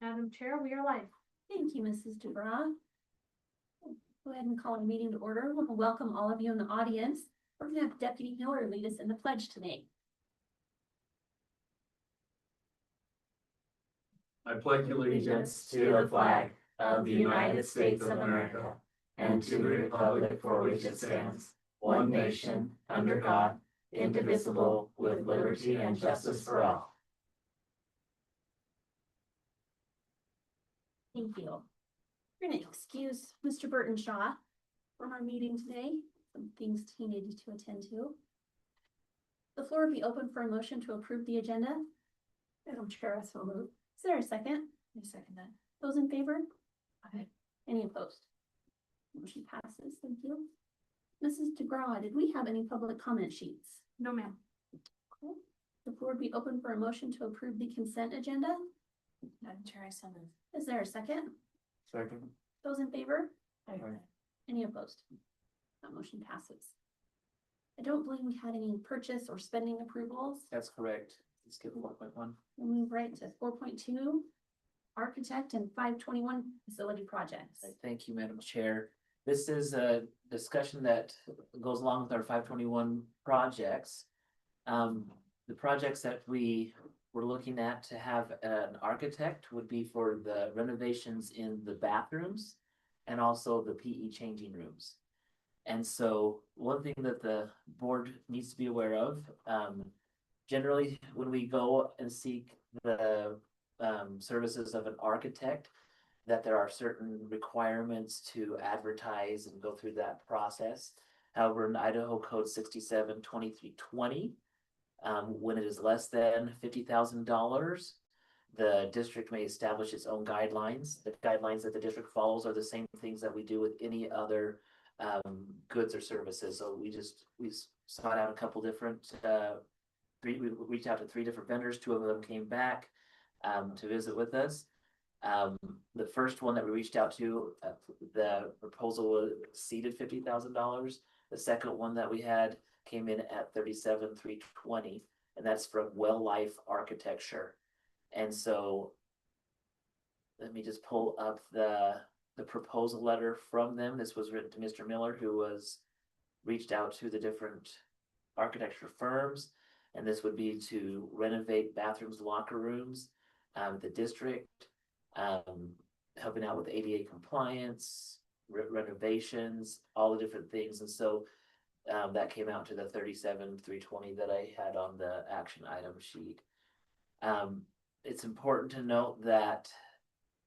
Madam Chair, we are live. Thank you, Mrs. DeBra. Go ahead and call our meeting to order. I want to welcome all of you in the audience. We're going to have Deputy Miller lead us in the pledge today. I pledge allegiance to the flag of the United States of America and to the republic for which it stands, one nation, under God, indivisible, with liberty and justice for all. Thank you. We're going to excuse Mr. Burton Shaw from our meeting today. Some things he needed to attend to. The floor will be open for a motion to approve the agenda. Madam Chair, I so move. Is there a second? I second that. Those in favor? Aye. Any opposed? Motion passes. Thank you. Mrs. DeGraw, did we have any public comment sheets? No, ma'am. Okay. The floor will be open for a motion to approve the consent agenda. Madam Chair, I so move. Is there a second? Second. Those in favor? Aye. Any opposed? That motion passes. I don't believe we had any purchase or spending approvals. That's correct. Let's get 4.1. We'll move right to 4.2, architect and 521 facility projects. Thank you, Madam Chair. This is a discussion that goes along with our 521 projects. The projects that we were looking at to have an architect would be for the renovations in the bathrooms and also the PE changing rooms. And so one thing that the board needs to be aware of, generally when we go and seek the services of an architect, that there are certain requirements to advertise and go through that process. However, in Idaho Code 67-2320, when it is less than $50,000, the district may establish its own guidelines. The guidelines that the district follows are the same things that we do with any other goods or services. So we sought out a couple different, we reached out to 3 different vendors. 2 of them came back to visit with us. The first one that we reached out to, the proposal exceeded $50,000. The second one that we had came in at $37,320, and that's from Well Life Architecture. And so let me just pull up the proposal letter from them. This was written to Mr. Miller, who was reached out to the different architecture firms, and this would be to renovate bathrooms, locker rooms, the district, helping out with ADA compliance, renovations, all the different things. And so that came out to the $37,320 that I had on the action item sheet. It's important to note that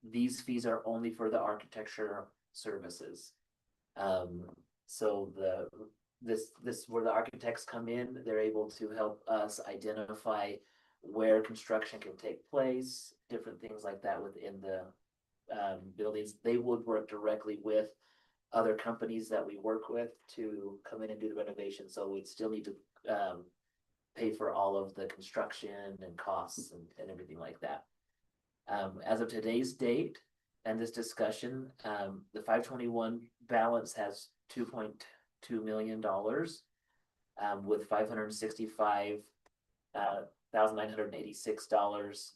these fees are only for the architecture services. So this where the architects come in, they're able to help us identify where construction can take place, different things like that within the buildings. They would work directly with other companies that we work with to come in and do the renovation. So we'd still need to pay for all of the construction and costs and everything like that. As of today's date and this discussion, the 521 balance has $2.2 million with $565,986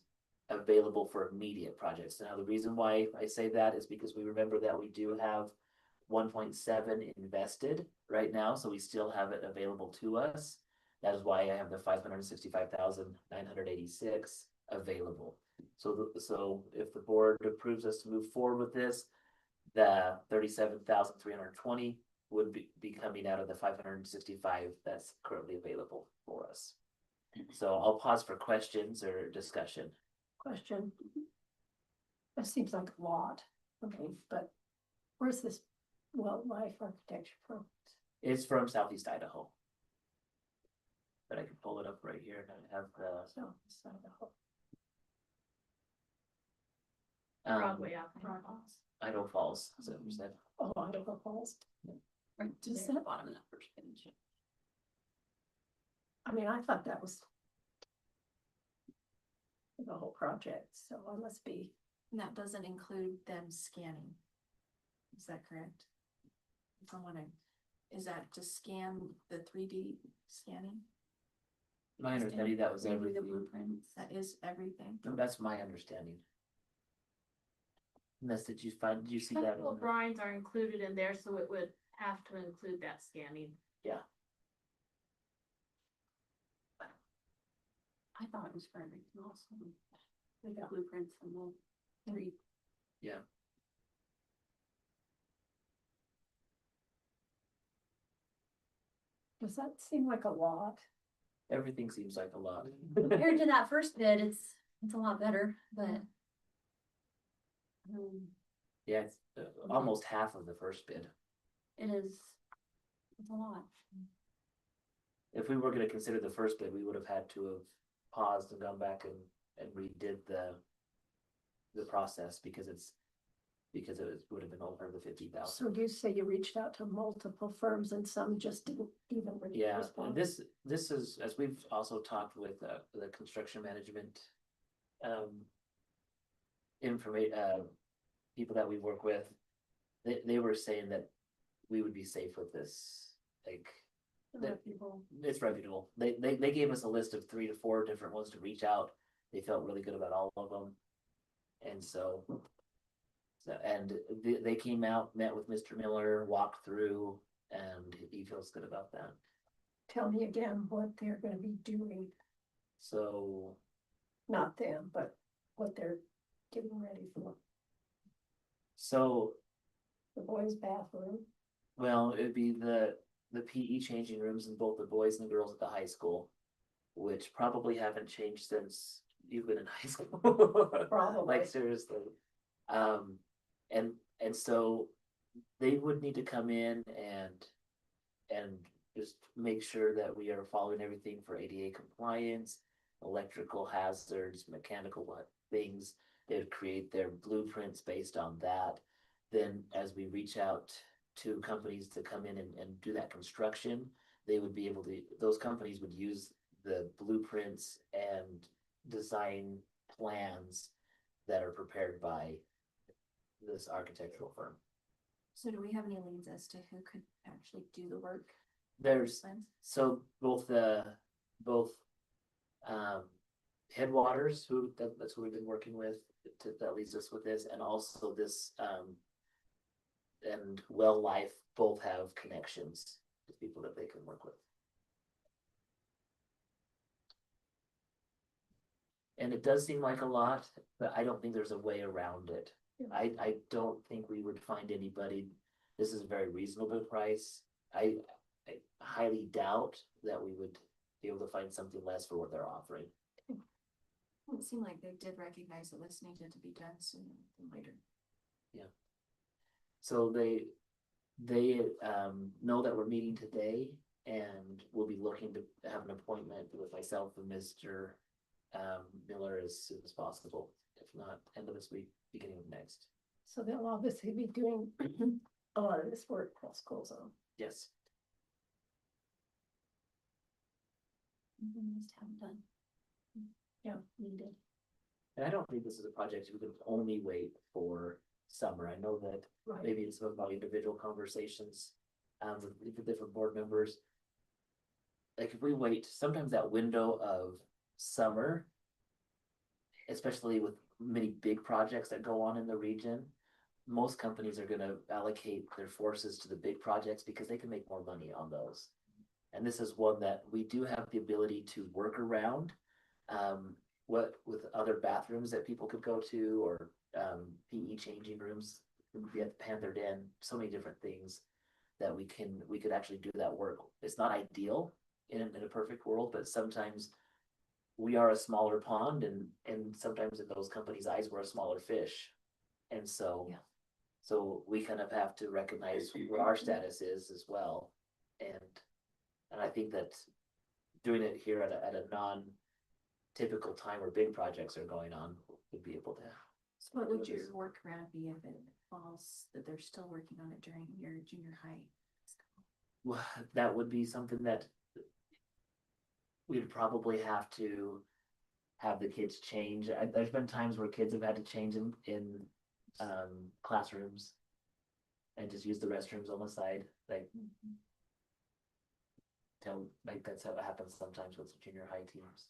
available for immediate projects. Now, the reason why I say that is because we remember that we do have 1.7 invested right now, so we still have it available to us. That is why I have the 565,986 available. So if the board approves us to move forward with this, the 37,320 would be coming out of the 565 that's currently available for us. So I'll pause for questions or discussion. Question. That seems like a lot. Okay, but where's this Well Life Architecture from? It's from Southeast Idaho. But I can pull it up right here and I have the Southeast Idaho. Broadway out in Falls. Idaho Falls, is that what you said? Oh, Idaho Falls. Right to the bottom of that first page. I mean, I thought that was the whole project, so I must be. And that doesn't include them scanning. Is that correct? From what is that to scan the 3D scanning? My understanding that was Redo the everything. blueprints. That is everything. That's my understanding. Unless did you see that? Technical in the- drawings are included in there, so it would have to include that scanning. I thought it was for everything else. Like the blueprints and the three. Yeah. Does that seem like a lot? Everything seems like a lot. Compared to that first bid, it's a lot better, but. Yeah, it's almost half of the first bid. It is, it's a lot. If we were gonna consider the first bid, we would have had to have paused and gone back and redid the process because it would have been over the 50,000. So do you say you reached out to multiple firms and some just didn't even Yeah, respond? and this is, as we've also talked with the construction management people that we work with, they were saying that we would be safe with this, like, People. it's reputable. They gave us a list of 3 to 4 different ones to reach out. They felt really good about all of them. And they came out, met with Mr. Miller, walked through, and he feels good about that. Tell me again what they're gonna be doing, So, not them, but what they're getting ready for, so, the boys' bathroom. well, it'd be the PE changing rooms in both the boys and the girls at the high school, which probably haven't changed since you've been in high school. Probably. Like seriously. And so they would need to come in and just make sure that we are following everything for ADA compliance, electrical hazards, mechanical things. They would create their blueprints based on that. Then as we reach out to companies to come in and do that construction, they would be able to, those companies would use the blueprints and design plans that are prepared by this architectural firm. So do we have any leads as to who could actually do the work? There's, Plans? so both Headwaters, that's who we've been working with, that leads us with this, and also this, and Well Life both have connections with people that they can work with. And it does seem like a lot, but I don't think there's a way around it. I don't think we would find anybody, this is a very reasonable price. I highly doubt that we would be able to find something less for what they're offering. It seemed like they did recognize that this needed to be done sooner than later. So they know that we're meeting today and we'll be looking to have an appointment with myself and Mr. Miller as soon as possible. If not, end of this week, beginning of next. So they'll obviously be doing a lot of this work while school's on. Yes. Just haven't done. Yeah. Needed. And I don't think this is a project we could only wait for summer. I know that Right. maybe it's about individual conversations with different board members. Like if we wait, sometimes that window of summer, especially with many big projects that go on in the region, most companies are gonna allocate their forces to the big projects because they can make more money on those. And this is one that we do have the ability to work around, what with other bathrooms that people could go to, or PE changing rooms, we have Panther Den, so many different things that we could actually do that work. It's not ideal in a perfect world, but sometimes we are a smaller pond, and sometimes in those companies' eyes, we're a smaller fish. And so, Yeah. so we kind of have to recognize what our status is as well. And I think that doing it here at a non-typical time where big projects are going on, would be able to. So what would your workaround be if it falls, that they're still working on it during your junior high? Well, that would be something that we'd probably have to have the kids change. There's been times where kids have had to change in classrooms and just use the restrooms on the side, like, Like that's how it happens sometimes with junior high teams.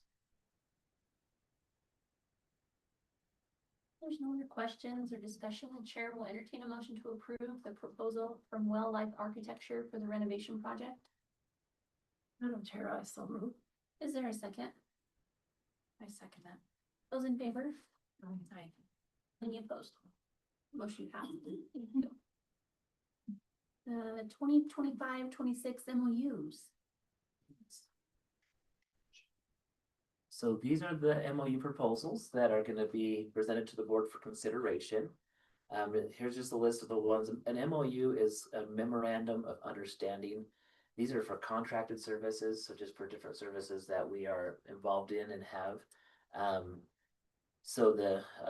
There's no other questions or discussion. The chair will entertain a motion to approve the proposal from Well Life Architecture for the renovation project. Madam Chair, I so move. Is there a second? I second that. Those in favor? Aye. Any opposed? Motion passed. Thank you. 2025-26 MOUs. So these are the MOU proposals that are gonna be presented to the board for consideration. And here's just a list of the ones. An MOU is a memorandum of understanding. These are for contracted services, so just for different services that we are involved in and have. I'll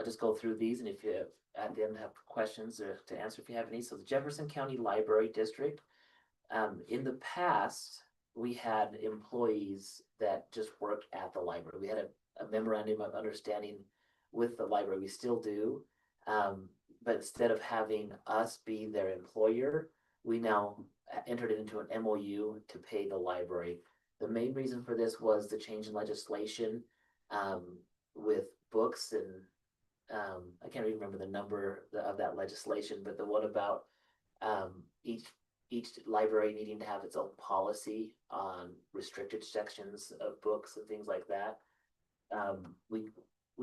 just go through these, and if you at the end have questions or to answer if you have any. So the Jefferson County Library District, in the past, we had employees that just worked at the library. We had a memorandum of understanding with the library. We still do. But instead of having us be their employer, we now entered into an MOU to pay the library. The main reason for this was the change in legislation with books and I can't even remember the number of that legislation, but the one about each library needing to have its own policy on restricted sections of books and things like that. We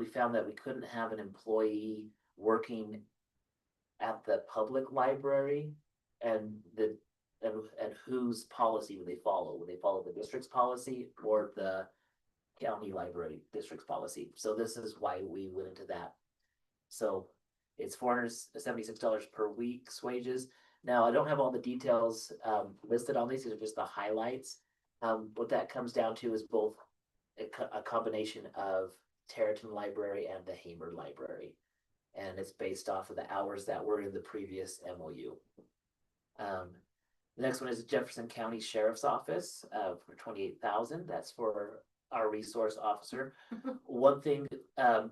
found that we couldn't have an employee working at the public library and whose policy would they follow? Would they follow the district's policy or the county library district's policy? So this is why we went into that. So it's $476 per week's wages. Now, I don't have all the details listed on these. These are just the highlights. What that comes down to is both a combination of Tarleton Library and the Hamer Library. And it's based off of the hours that were in the previous MOU. The next one is Jefferson County Sheriff's Office for $28,000. That's for our resource officer. One thing,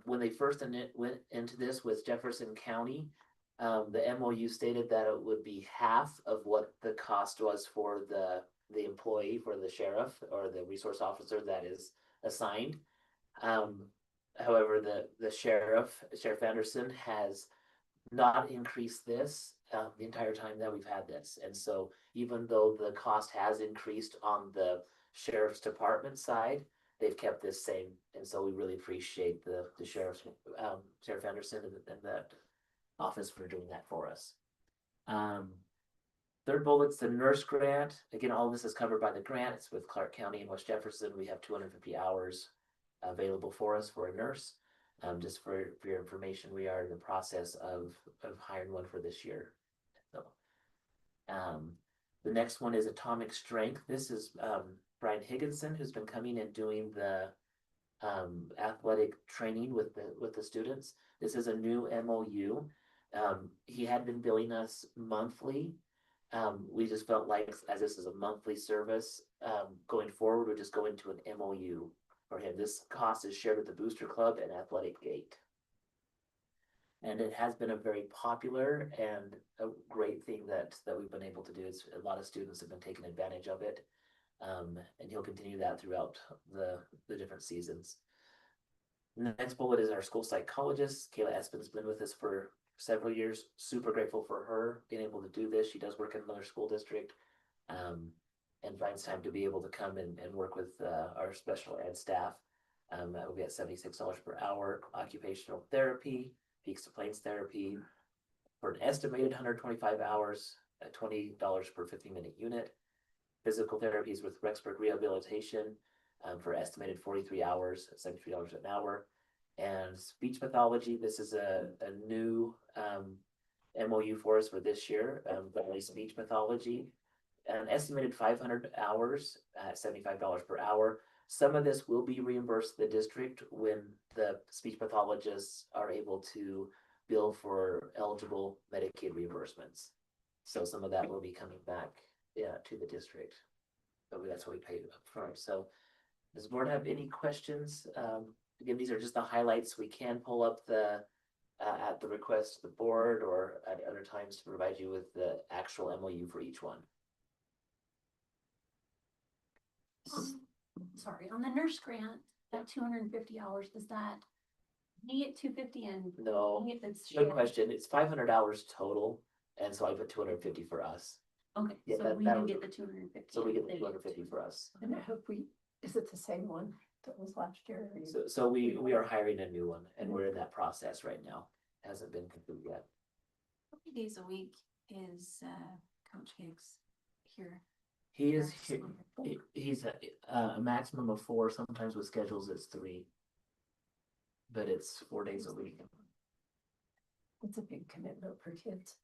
when they first went into this with Jefferson County, the MOU stated that it would be half of what the cost was for the employee, for the sheriff or the resource officer that is assigned. However, the Sheriff Anderson has not increased this the entire time that we've had this. And so even though the cost has increased on the sheriff's department side, they've kept this same. And so we really appreciate the Sheriff Anderson and that office for doing that for us. Third bullet's the nurse grant. Again, all this is covered by the grant. It's with Clark County and West Jefferson. We have 250 hours available for us for a nurse. Just for your information, we are in the process of hiring one for this year. So, the next one is Atomic Strength. This is Brian Higginson, who's been coming and doing the athletic training with the students. This is a new MOU. He had been billing us monthly. We just felt like, as this is a monthly service, going forward, we'll just go into an MOU for him. This cost is shared with the Booster Club and Athletic Gate. And it has been a very popular and a great thing that we've been able to do. It's, a lot of students have been taking advantage of it. And he'll continue that throughout the different seasons. And the next bullet is our school psychologist. Kayla Espin's been with us for several years. Super grateful for her being able to do this. She does work in another school district. And finds time to be able to come and work with our special ed staff. That will be at $76 per hour. Occupational therapy, Peaks to Plains therapy for an estimated 125 hours at $20 per 50-minute unit. Physical therapies with Rexburg Rehabilitation for estimated 43 hours at $73 an hour. And speech pathology, this is a new MOU for us for this year, Valley Speech Pathology. An estimated 500 hours at $75 per hour. Some of this will be reimbursed to the district when the speech pathologists are able to bill for eligible Medicaid reimbursements. So some of that will be coming back to the district. But that's what we paid up front. So does the board have any questions? Again, these are just the highlights. We can pull up the at the request of the board or at other times to provide you with the actual MOU for each one. Sorry, on the nurse grant, that 250 hours, is that? You get 250 and No, if it's good shared? question. It's 500 hours total, and so I put 250 for us. Okay, Yeah, so that- we that do was- get the 250. So we get the they 250 for us. And I hope is it the same one that was last year? or you- So we are hiring a new one, and we're in that process right now. Hasn't been completed yet. How many days a week is Coach Higgs here? He is, That's he- wonderful. he's a maximum of 4, sometimes with schedules it's 3. But it's 4 days a week. It's a big commitment for kids.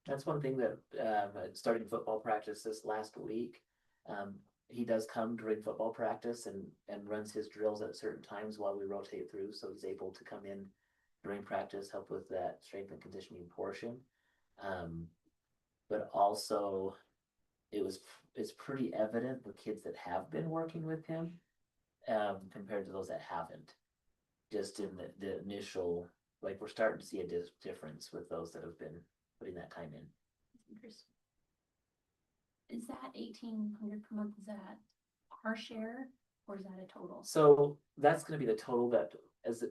That's one thing that, starting football practice this last week, he does come during football practice and runs his drills at certain times while we rotate through, so he's able to come in during practice, help with that strength and conditioning portion. But also, it's pretty evident the kids that have been working with him, compared to those that haven't. Just in the initial, like, we're starting to see a difference with those that have been putting that time in. Interesting. Is that 1,800 per month, is that our share, or is that a total? So that's gonna be the total that,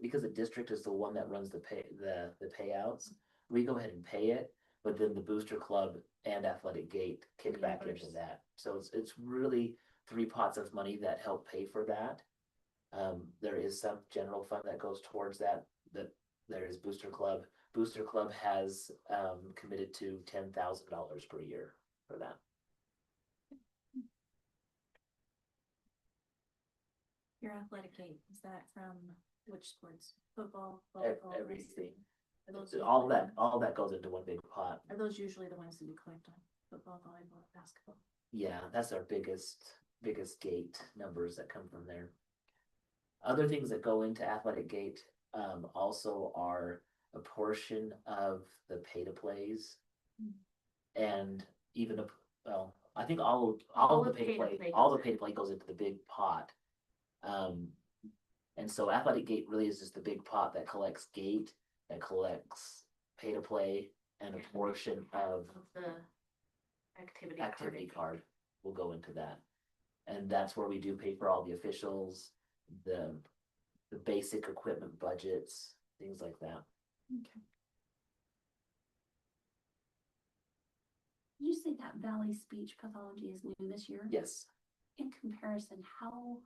because the district is the one that runs the payouts, we go ahead and pay it, but then the Booster Club and Athletic Gate kick back into Reimburse. that. So it's really 3 pots of money that help pay for that. There is some general fund that goes towards that, there is Booster Club. Booster Club has committed to $10,000 per year for that. Your athletic gate, is that from which sports? Football, Ev- volleyball? Everything, Are those all usually- that goes into one big pot. Are those usually the ones that you collect on football, volleyball, basketball? Yeah, that's our biggest gate numbers that come from there. Other things that go into Athletic Gate also are a portion of the pay to plays. And even I think all of the pay to play, all the pay to play goes into the big pot. And so Athletic Gate really is just the big pot that collects gate, that collects pay to play, and a portion of The activity. activity card will go into that. And that's where we do pay for all the officials, the basic equipment budgets, things like that. Okay. Did you say that Valley Speech Pathology is new this year? Yes, In comparison, how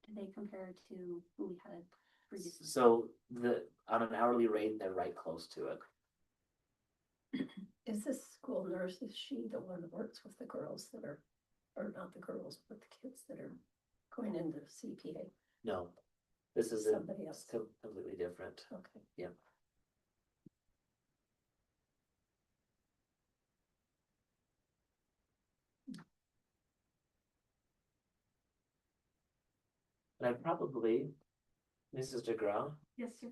do they compare to who we had previously? so on an hourly rate, they're right close to it. Is this school nurse, is she the one that works with the girls that are, or not the girls, but the kids that are going into CPA? No, this is Somebody else. completely different. Okay. Yeah. And I probably, Mrs. DeGraw, Yes, sir.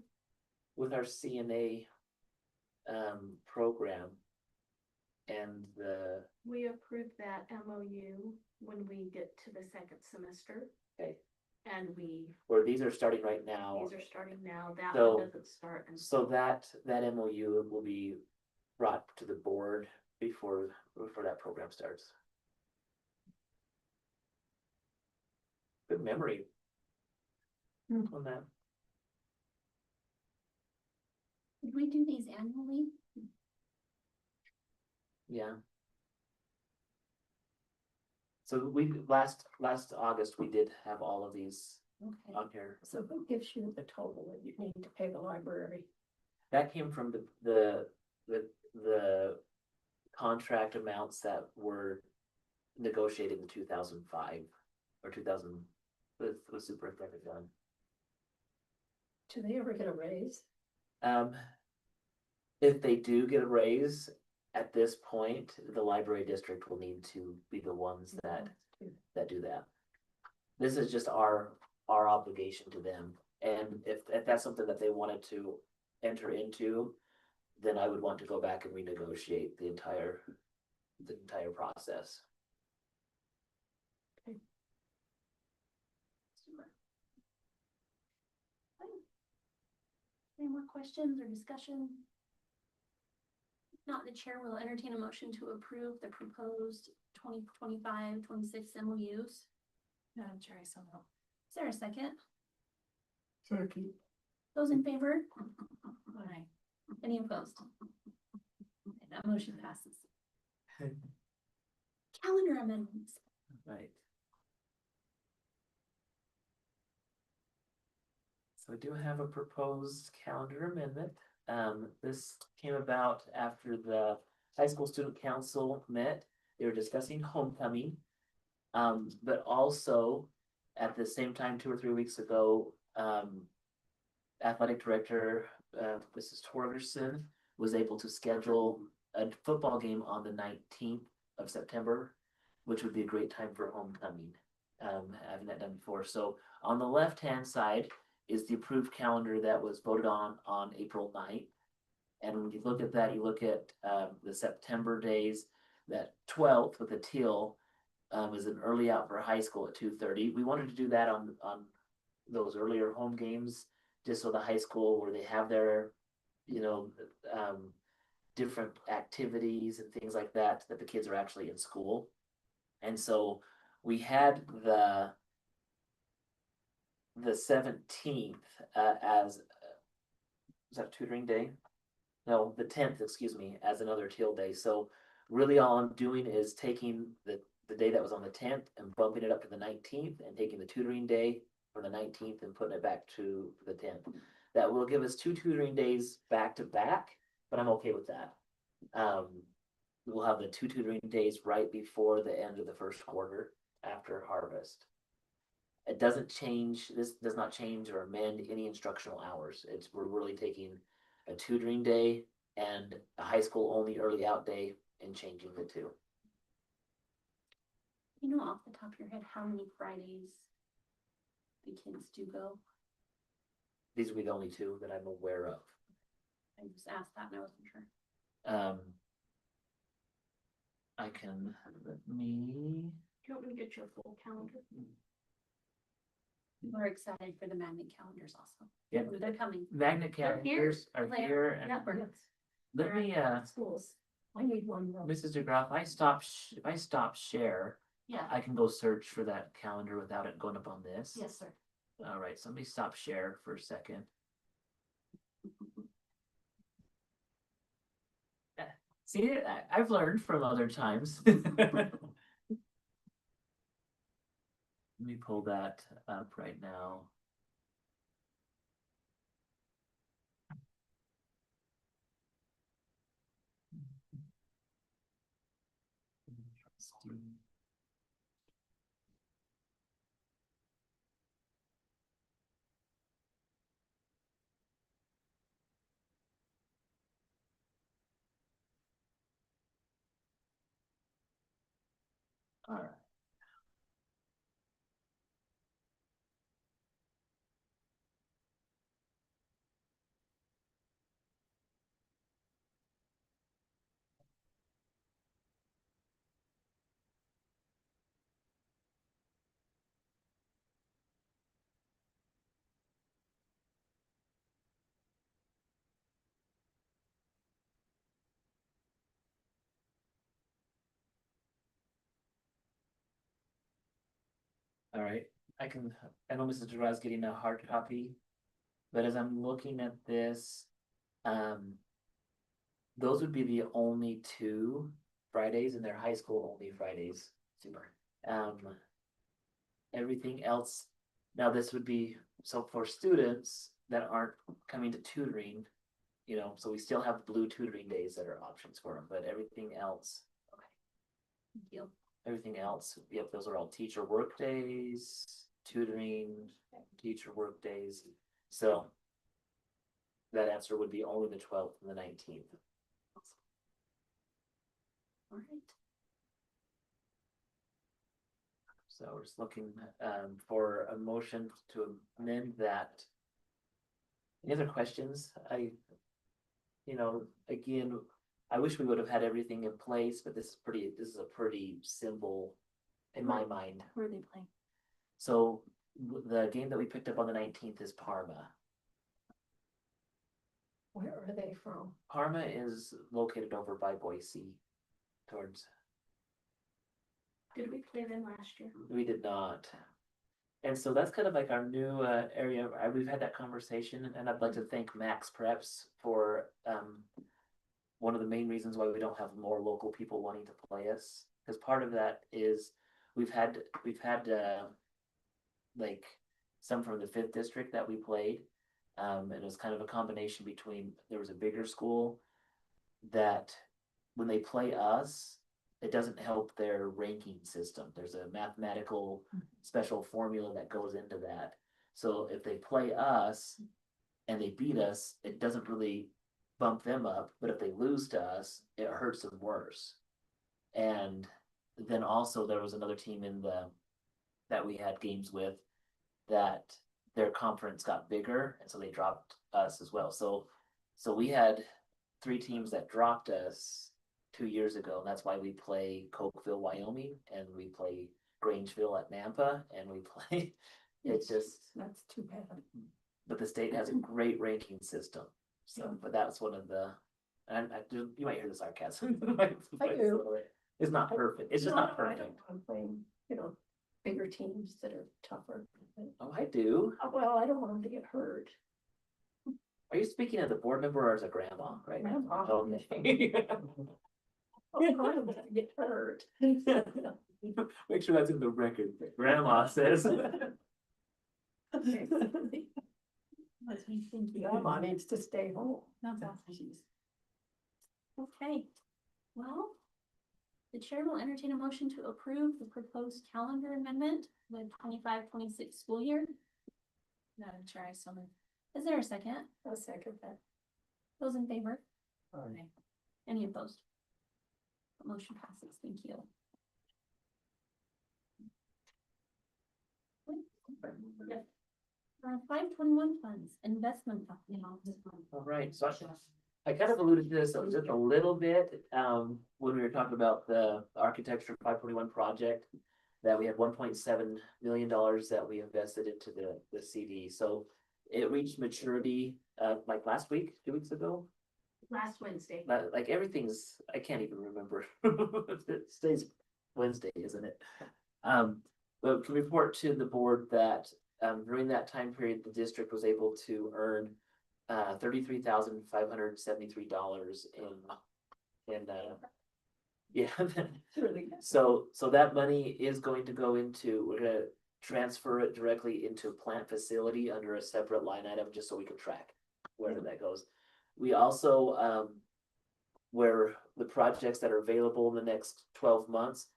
with our CNA program and We approved that MOU when we get to the second semester. Okay. And where these are starting right now. these are starting now, that So- one doesn't start until. So that MOU will be brought to the board before that program starts. Good memory. On that. Did we do these annually? Yeah. So we, last August, we did have all of these Okay. on here. So who gives you the total that you need to pay the library? That came from the contract amounts that were negotiated in 2005 or 2000 with Superintendent Dunn. Do they ever get a raise? If they do get a raise, at this point, the library district will need to be the ones that do that. This is just our obligation to them, and if that's something that they wanted to enter into, then I would want to go back and renegotiate the entire process. Super. Fine. Any more questions or discussion? If not, the chair will entertain a motion to approve the proposed 2025-26 MOUs. Madam Chair, I so move. Is there a second? Turkey. Those in favor? Aye. Any opposed? Okay, that motion passes. Calendar amendments. Right. So I do have a proposed calendar amendment. This came about after the high school student council met. They were discussing homecoming. But also at the same time, 2 or 3 weeks ago, athletic director, Mrs. Torgerson was able to schedule a football game on the 19th of September, which would be a great time for homecoming. Having that done before. So on the left-hand side is the approved calendar that was voted on April 9th. And when you look at that, you look at the September days, that 12th with the teal is an early out for high school at 2:30. We wanted to do that on those earlier home games, just so the high school where they have their, different activities and things like that, that the kids are actually in school. And so we had the 17th as, is that tutoring day? No, the 10th, excuse me, as another teal day. So really all I'm doing is taking the day that was on the 10th and bumping it up to the 19th and taking the tutoring day for the 19th and putting it back to the 10th. That will give us 2 tutoring days back to back, but I'm okay with that. We'll have the 2 tutoring days right before the end of the first quarter after harvest. It doesn't change, this does not change or amend any instructional hours. We're really taking a tutoring day and a high school only early out day and changing the 2. You know off the top of your head how many Fridays the kids do go? These will be the only 2 that I'm aware of. I just asked that and I wasn't sure. I can, let me, Do you want me to get your full calendar? We're excited for the magnet calendars also. Yeah. They're coming. magnet They're here. calendars are They're- here and Yep. let They're me, at Schools. I need one more. Mrs. DeGraff, if I stop share, Yeah. I can go search for that calendar without it going up on this. Yes, sir. All right, somebody stop share for a second. See, I've learned from other times. Let me pull that up right now. All right. All right, I know Mrs. Gerard's getting a hard copy, but as I'm looking at this, those would be the only 2 Fridays, and they're high school only Fridays. Super. Everything else, now this would be, so for students that aren't coming to tutoring, so we still have blue tutoring days that are options for them, but everything else, Thank you. yep, those are all teacher work days, tutoring, teacher work days. So that answer would be only the 12th and the 19th. All right. So we're just looking for a motion to amend that. Any other questions? Again, I wish we would have had everything in place, but this is a pretty simple in my mind. Where are they playing? So the game that we picked up on the 19th is Parma. Where are they from? Parma is located over by Boise towards, Did we play them last year? We did not. And so that's kind of like our new area. We've had that conversation, and I'd like to thank Max Preps for one of the main reasons why we don't have more local people wanting to play us. Because part of that is we've had like some from the fifth district that we played. And it was kind of a combination between, there was a bigger school that when they play us, it doesn't help their ranking system. There's a mathematical special formula that goes into that. So if they play us and they beat us, it doesn't really bump them up, but if they lose to us, it hurts them worse. And then also there was another team that we had games with that their conference got bigger, and so they dropped us as well. So we had 3 teams that dropped us 2 years ago, and that's why we play Cokeville, Wyoming, and we play Grangeville at Nampa, and we play, it's just, That's too bad. but the state has a great ranking system. So, but that's one of the, and you might hear the sarcasm. I do. It's not perfect, it's just No, not I perfect. don't want to play, bigger teams that are tougher. Oh, I do. Well, I don't want them to get hurt. Are you speaking as a board member or as a grandma right now? Grandma. Okay. I don't want them to get hurt. Make sure that's in the record. Grandma says. Grandma needs to stay home. That's awesome. Okay, well, the chair will entertain a motion to approve the proposed calendar amendment with 25-26 school year. Madam Chair, I so moved. Is there a second? I'll second that. Those in favor? Aye. Any opposed? Motion passes, thank you. Yep. 521 funds, investment. All right, so I kind of alluded to this just a little bit, when we were talking about the architecture 521 project. That we had $1.7 million that we invested into the CD, so it reached maturity, like last week, 2 weeks ago. Last Wednesday. Like everything's, I can't even remember. Today's Wednesday, isn't it? But can report to the board that during that time period, the district was able to earn $33,573 in yeah. Really. So that money is going to go into, we're gonna transfer it directly into a plant facility under a separate line item, just so we can track where that goes. We also, where the projects that are available in the next 12 months,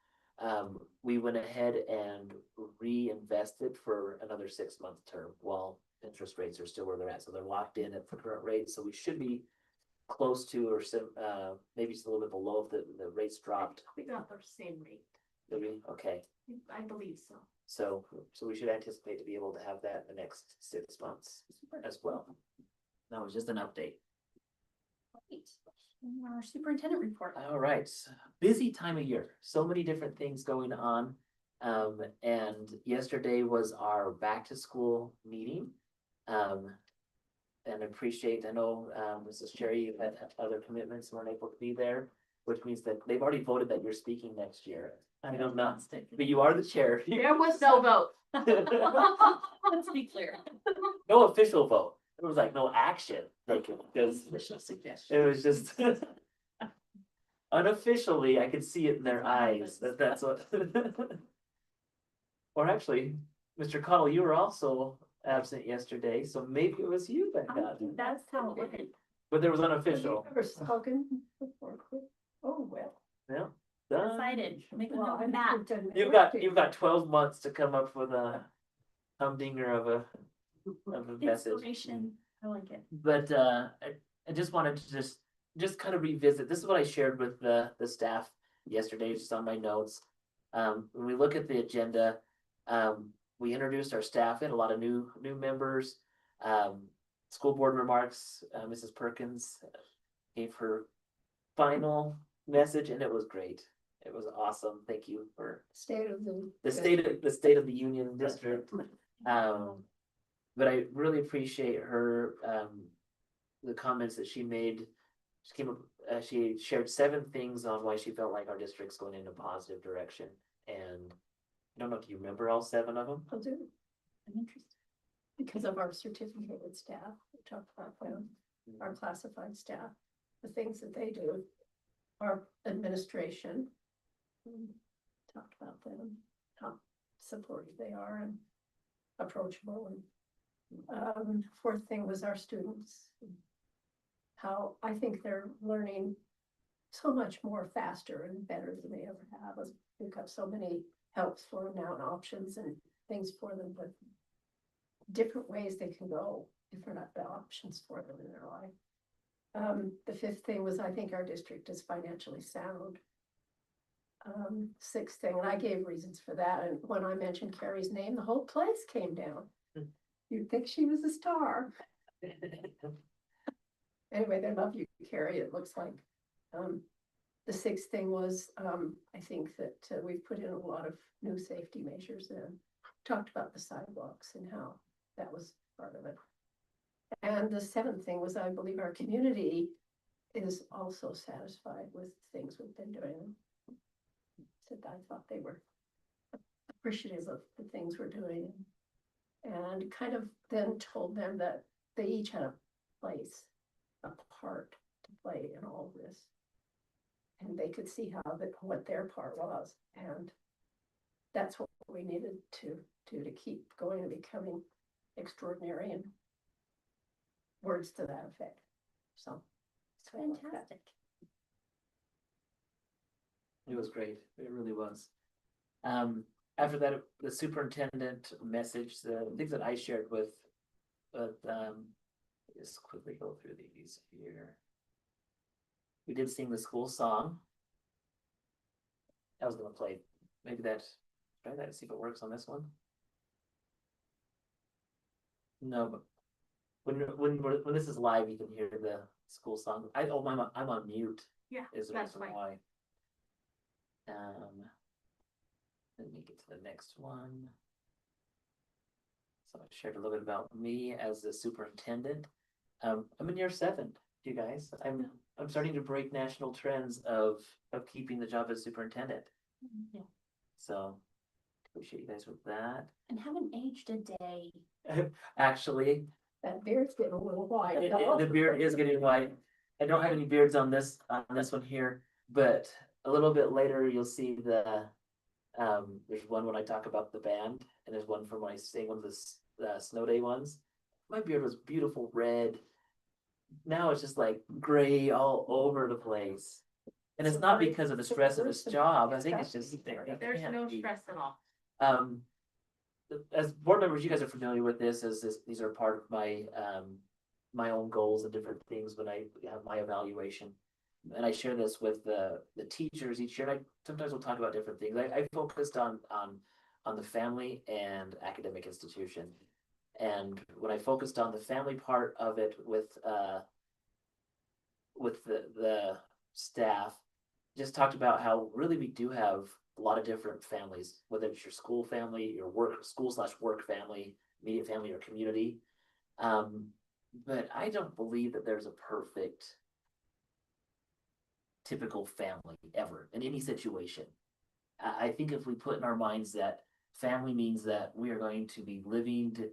we went ahead and reinvested for another 6-month term while interest rates are still where they're at. So they're locked in at the current rate. So we should be close to, or maybe just a little bit below if the rates dropped. We got the same rate. Did we? Okay. I believe so. So we should anticipate to be able to have that in the next 6 months as well. That was just an update. Great. And our superintendent report. All right, busy time of year, so many different things going on. And yesterday was our back to school meeting. And appreciate, I know, Mrs. Cherry, you've had other commitments, weren't able to be there, which means that they've already voted that you're speaking next year. I don't know, but you are the chair. There was no vote. Let's be clear. No official vote. There was like no action taken because it was just unofficially, I could see it in their eyes that that's what. Or actually, Mr. Cottle, you were also absent yesterday, so maybe it was you that I got think it, that's how it went. but there was unofficial. Have you ever spoken before? Oh, well. Yeah. Done. Decided, make a Well, note I of that. think it doesn't You've hurt got 12 months to come up with a humdinger of a message. Inspiration, I like it. But I just wanted to just kind of revisit, this is what I shared with the staff yesterday, just on my notes. When we look at the agenda, we introduced our staff, we had a lot of new members. School board remarks, Mrs. Perkins gave her final message and it was great. It was awesome. Thank you for State of the state of the union district. But I really appreciate her, the comments that she made. She came up, she shared 7 things on why she felt like our district's going in a positive direction. And I don't know, do you remember all 7 of them? I'll do. I'm interested. Because of our certificated staff, we talked about them, our classified staff, the things that they do. Our administration. Talked about them, how supportive they are and approachable and. 4th thing was our students. How I think they're learning so much more faster and better than they ever have. We've got so many helps for them now and options and things for them, but different ways they can go, different options for them in their life. The 5th thing was, I think our district is financially sound. 6th thing, and I gave reasons for that, and when I mentioned Carrie's name, the whole place came down. You'd think she was a star. Anyway, they love you, Carrie, it looks like. The 6th thing was, I think that we've put in a lot of new safety measures and talked about the sidewalks and how that was part of it. And the 7th thing was, I believe our community is also satisfied with things we've been doing. Said I thought they were appreciative of the things we're doing. And kind of then told them that they each had a place, a part to play in all this. And they could see what their part was, and that's what we needed to do to keep going and becoming extraordinary, and words to that effect. So It's fantastic. It was great, it really was. After that, the superintendent message, the things that I shared with, just quickly go through these here. We did sing the school song. I was gonna play, maybe try that, see if it works on this one. No, but when this is live, you can hear the school song. I'm on mute. Yeah, Is the that's reason fine. why. Let me get to the next one. So I shared a little bit about me as the superintendent. I'm in year 7, you guys. I'm starting to break national trends of keeping the job as superintendent. Yeah. So appreciate you guys with that. And haven't aged a day. Actually, that beard's getting a little wide. the beard is getting white. I don't have any beards on this one here, but a little bit later you'll see there's one when I talk about the band, and there's one from when I sing one of the snow day ones. My beard was beautiful red. Now it's just like gray all over the place. And it's not because of the stress of this job. I think it's just. There's no stress at all. As board members, you guys are familiar with this, these are part of my own goals and different things when I have my evaluation. And I share this with the teachers each year, and I sometimes will talk about different things. I focused on the family and academic institution. And when I focused on the family part of it with the staff, just talked about how really we do have a lot of different families, whether it's your school family, your school/work family, immediate family, or community. But I don't believe that there's a perfect typical family ever in any situation. I think if we put in our minds that family means that we are going to be living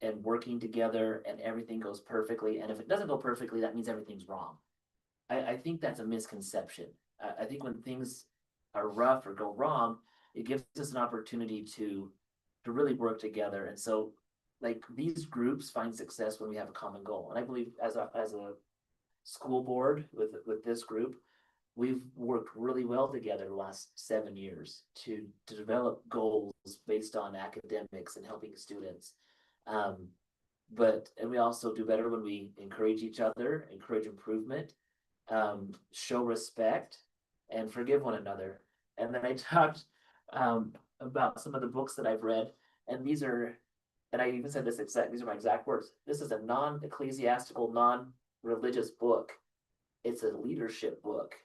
and working together and everything goes perfectly, and if it doesn't go perfectly, that means everything's wrong. I think that's a misconception. I think when things are rough or go wrong, it gives us an opportunity to really work together. And so, like, these groups find success when we have a common goal. And I believe as a school board with this group, we've worked really well together the last 7 years to develop goals based on academics and helping students. And we also do better when we encourage each other, encourage improvement, show respect, and forgive one another. And then I talked about some of the books that I've read, and these are, and I even said these are my exact words. This is a non-ecclesiastical, non-religious book. It's a leadership book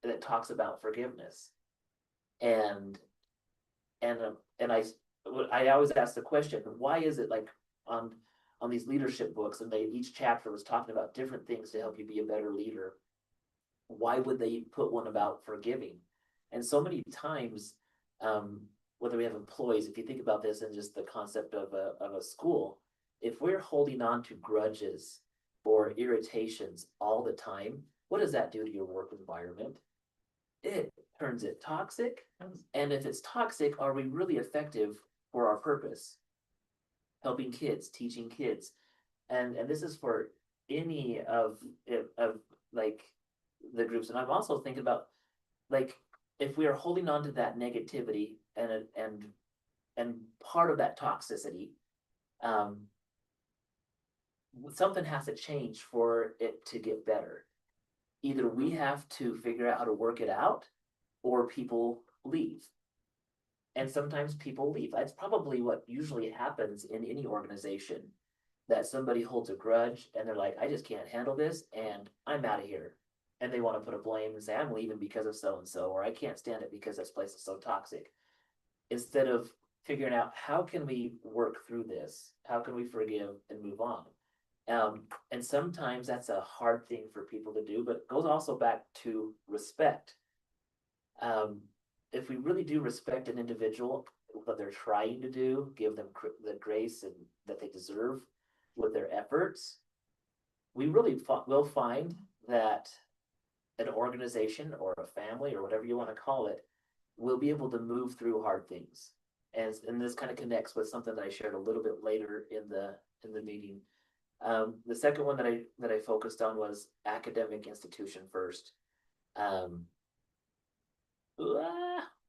that talks about forgiveness. And I always ask the question, why is it like on these leadership books, and each chapter was talking about different things to help you be a better leader? Why would they put one about forgiving? And so many times whether we have employees, if you think about this in just the concept of a school, if we're holding on to grudges or irritations all the time, what does that do to your work environment? It turns it toxic. And if it's toxic, are we really effective for our purpose? Helping kids, teaching kids. And this is for any of like the groups. And I'm also thinking about like if we are holding on to that negativity and part of that toxicity, something has to change for it to get better. Either we have to figure out how to work it out, or people leave. And sometimes people leave. That's probably what usually happens in any organization. That somebody holds a grudge and they're like, I just can't handle this and I'm out of here. And they want to put a blame and say, I'm leaving because of so and so, or I can't stand it because this place is so toxic. Instead of figuring out how can we work through this? How can we forgive and move on? And sometimes that's a hard thing for people to do, but it goes also back to respect. If we really do respect an individual, what they're trying to do, give them the grace and that they deserve with their efforts, we really will find that an organization or a family or whatever you want to call it will be able to move through hard things. And this kind of connects with something that I shared a little bit later in the meeting. The second one that I focused on was academic institution first.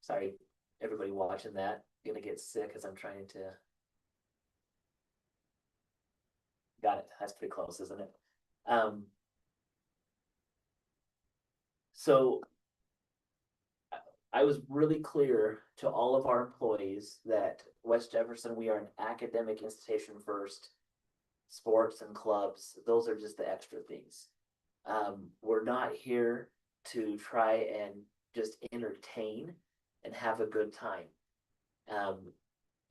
Sorry, everybody watching that, gonna get sick as I'm trying to. Got it. That's pretty close, isn't it? So I was really clear to all of our employees that West Jefferson, we are an academic institution first. Sports and clubs, those are just the extra things. We're not here to try and just entertain and have a good time.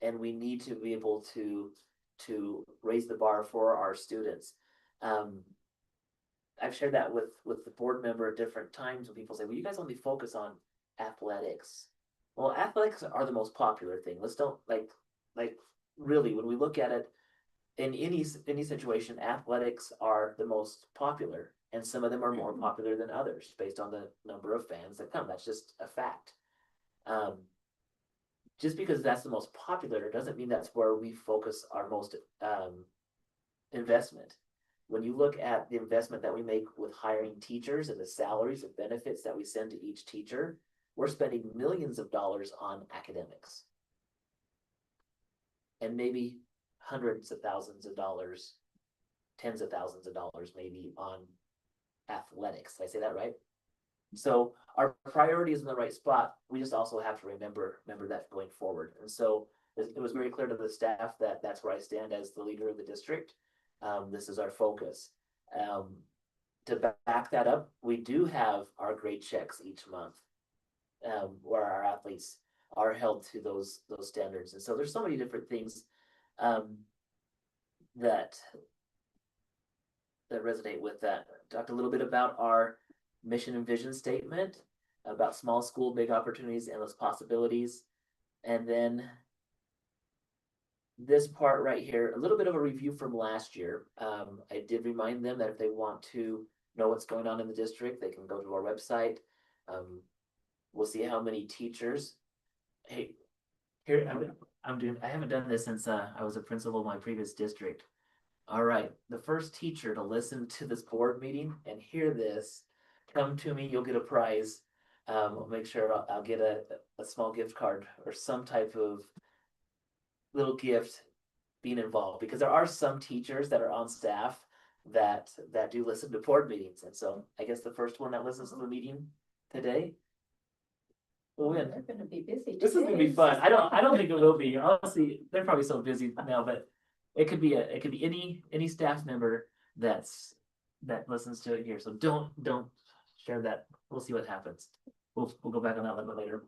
And we need to be able to raise the bar for our students. I've shared that with the board member at different times when people say, well, you guys only focus on athletics. Well, athletics are the most popular thing. Let's don't like really, when we look at it in any situation, athletics are the most popular, and some of them are more popular than others based on the number of fans that come. That's just a fact. Just because that's the most popular doesn't mean that's where we focus our most investment. When you look at the investment that we make with hiring teachers and the salaries and benefits that we send to each teacher, we're spending millions of dollars on academics. And maybe hundreds of thousands of dollars, tens of thousands of dollars maybe on athletics. Did I say that right? So our priority is in the right spot. We just also have to remember that going forward. And so it was very clear to the staff that that's where I stand as the leader of the district. This is our focus. To back that up, we do have our grade checks each month, where our athletes are held to those standards. And so there's so many different things that resonate with that. Talked a little bit about our mission and vision statement, about small school, big opportunities, endless possibilities. And then this part right here, a little bit of a review from last year. I did remind them that if they want to know what's going on in the district, they can go to our website. We'll see how many teachers. Hey, here I haven't done this since I was a principal of my previous district. All right, the first teacher to listen to this board meeting and hear this, come to me, you'll get a prize. I'll make sure I'll get a small gift card or some type of little gift being involved, because there are some teachers that are on staff that do listen to board meetings. And so I guess the first one that listens to the meeting today will win. They're gonna be busy. This is gonna be fun. I don't think it will be. Honestly, they're probably so busy now, but it could be any staff member that listens to it here. So don't share that. We'll see what happens. We'll go back on that a little bit later.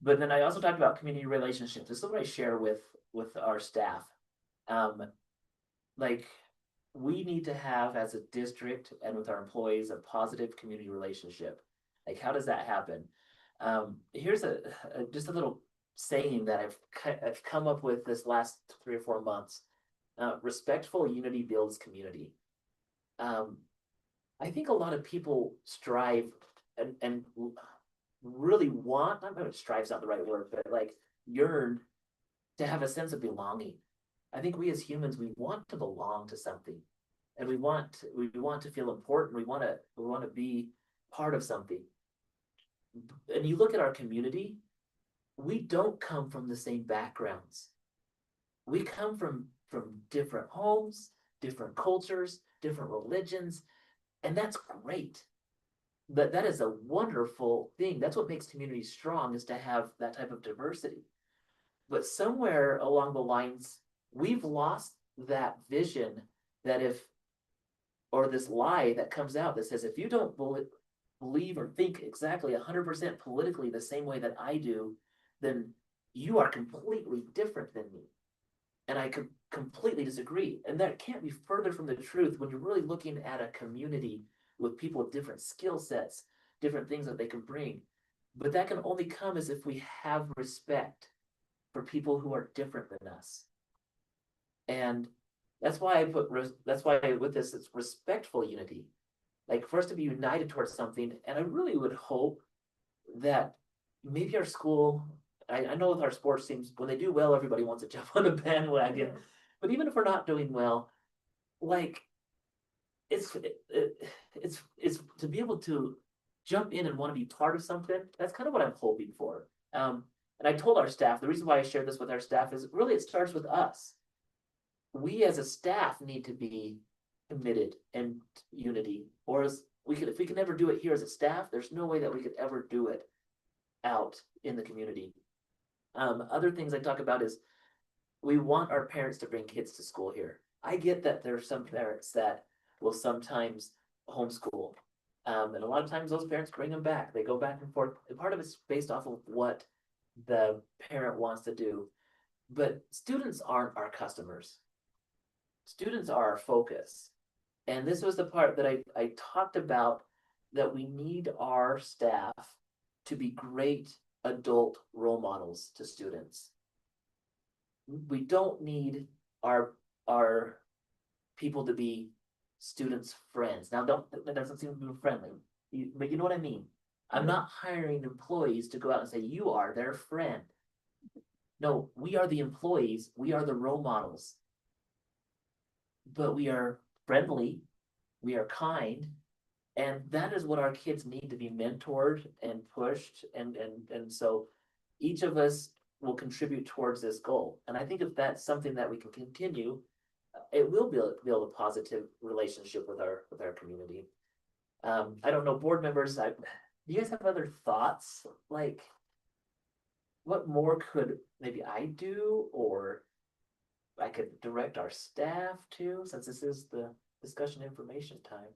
But then I also talked about community relationships. This is what I share with our staff. Like we need to have, as a district and with our employees, a positive community relationship. Like, how does that happen? Here's just a little saying that I've come up with this last 3 or 4 months. Respectful unity builds community. I think a lot of people strive and really want, I don't know if strive's not the right word, but like yearn to have a sense of belonging. I think we as humans, we want to belong to something. And we want to feel important. We want to be part of something. And you look at our community, we don't come from the same backgrounds. We come from different homes, different cultures, different religions, and that's great. But that is a wonderful thing. That's what makes communities strong, is to have that type of diversity. But somewhere along the lines, we've lost that vision that if, or this lie that comes out that says, if you don't believe or think exactly 100% politically the same way that I do, then you are completely different than me. And I could completely disagree. And that can't be further from the truth when you're really looking at a community with people with different skill sets, different things that they can bring. But that can only come as if we have respect for people who are different than us. And that's why with this, it's respectful unity. Like for us to be united towards something. And I really would hope that maybe our school, I know with our sports teams, when they do well, everybody wants to jump on the bandwagon. But even if we're not doing well, like it's to be able to jump in and want to be part of something. That's kind of what I'm hoping for. And I told our staff, the reason why I shared this with our staff is really it starts with us. We as a staff need to be committed and unity, or as if we can never do it here as a staff, there's no way that we could ever do it out in the community. Other things I talk about is we want our parents to bring kids to school here. I get that there are some parents that will sometimes homeschool. And a lot of times those parents bring them back. They go back and forth. And part of it's based off of what the parent wants to do. But students aren't our customers. Students are our focus. And this was the part that I talked about, that we need our staff to be great adult role models to students. We don't need our people to be students' friends. Now, that doesn't seem to be friendly, but you know what I mean. I'm not hiring employees to go out and say, you are their friend. No, we are the employees. We are the role models. But we are friendly. We are kind. And that is what our kids need to be mentored and pushed. And so each of us will contribute towards this goal. And I think if that's something that we can continue, it will build a positive relationship with our community. I don't know, board members, do you guys have other thoughts? Like, what more could maybe I do, or I could direct our staff to, since this is the discussion information time?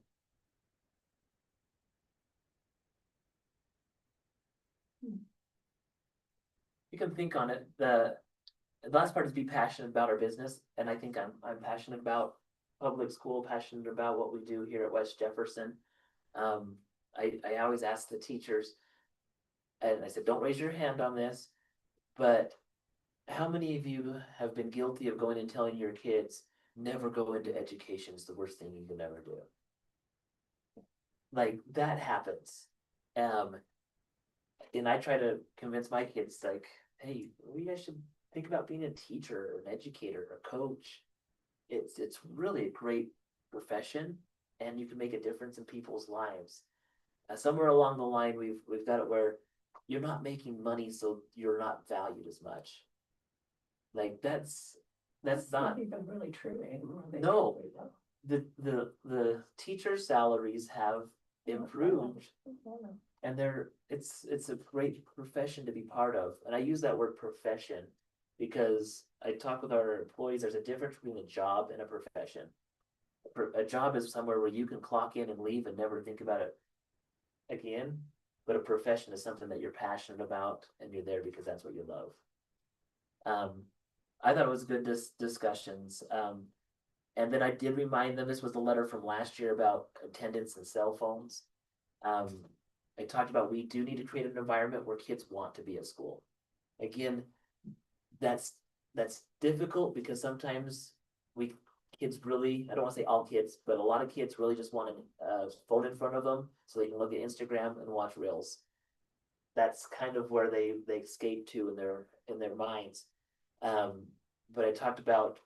You can think on it. The last part is be passionate about our business, and I think I'm passionate about public school, passionate about what we do here at West Jefferson. I always ask the teachers, and I said, don't raise your hand on this, but how many of you have been guilty of going and telling your kids, never go into education, it's the worst thing you can ever do? Like, that happens. And I try to convince my kids, like, hey, we guys should think about being a teacher or an educator or a coach. It's really a great profession, and you can make a difference in people's lives. Somewhere along the line, we've got it where you're not making money, so you're not valued as much. Like that's not even really true anymore. No. The teacher salaries have improved, and it's a great profession to be part of. And I use that word profession because I talk with our employees. There's a difference between a job and a profession. A job is somewhere where you can clock in and leave and never think about it again. But a profession is something that you're passionate about, and you're there because that's what you love. I thought it was good discussions. And then I did remind them, this was the letter from last year about attendance and cell phones. I talked about, we do need to create an environment where kids want to be at school. Again, that's difficult because sometimes kids really, I don't wanna say all kids, but a lot of kids really just want a phone in front of them so they can look at Instagram and watch reels. That's kind of where they escape to in their minds. But I talked about,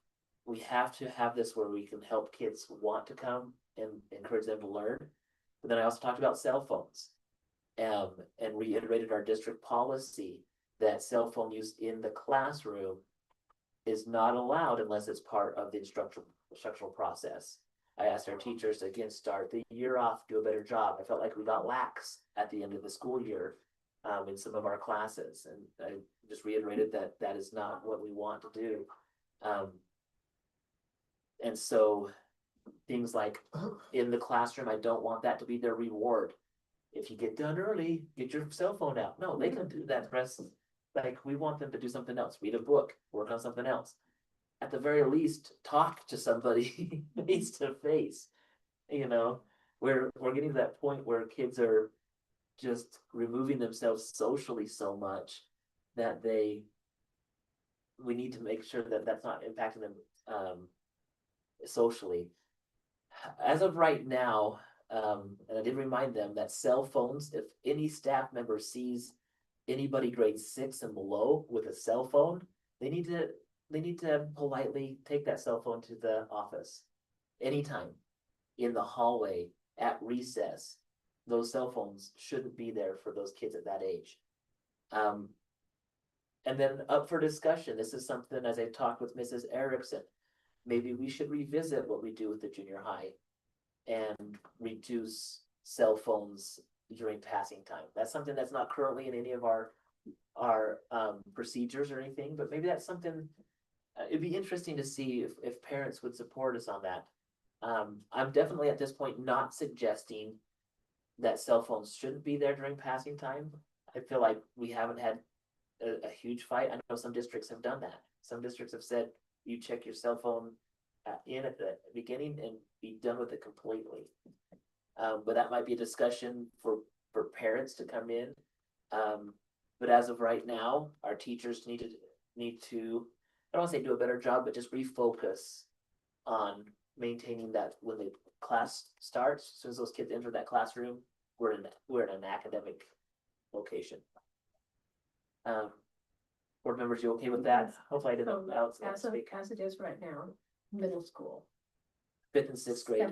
we have to have this where we can help kids want to come and encourage them to learn. But then I also talked about cell phones. And reiterated our district policy that cell phone use in the classroom is not allowed unless it's part of the instructional process. I asked our teachers to again start the year off, do a better job. I felt like we got lax at the end of the school year in some of our classes, and I just reiterated that that is not what we want to do. And so things like in the classroom, I don't want that to be their reward. If you get done early, get your cell phone out. No, they can do that rest. Like, we want them to do something else, read a book, work on something else. At the very least, talk to somebody face to face. You know, we're getting to that point where kids are just removing themselves socially so much that we need to make sure that that's not impacting them socially. As of right now, and I did remind them that cell phones, if any staff member sees anybody grade 6 and below with a cell phone, they need to politely take that cell phone to the office. Anytime, in the hallway, at recess, those cell phones shouldn't be there for those kids at that age. And then up for discussion, this is something, as I talked with Mrs. Erickson, maybe we should revisit what we do with the junior high and reduce cell phones during passing time. That's something that's not currently in any of our procedures or anything, but maybe that's something, it'd be interesting to see if parents would support us on that. I'm definitely at this point not suggesting that cell phones shouldn't be there during passing time. I feel like we haven't had a huge fight. I know some districts have done that. Some districts have said, you check your cell phone in at the beginning and be done with it completely. But that might be a discussion for parents to come in. But as of right now, our teachers need to, I don't want to say do a better job, but just refocus on maintaining that when the class starts. As soon as those kids enter that classroom, we're in an academic location. Board members, you okay with that? Hopefully I didn't As it is right now, middle school. 5th and 6th grade.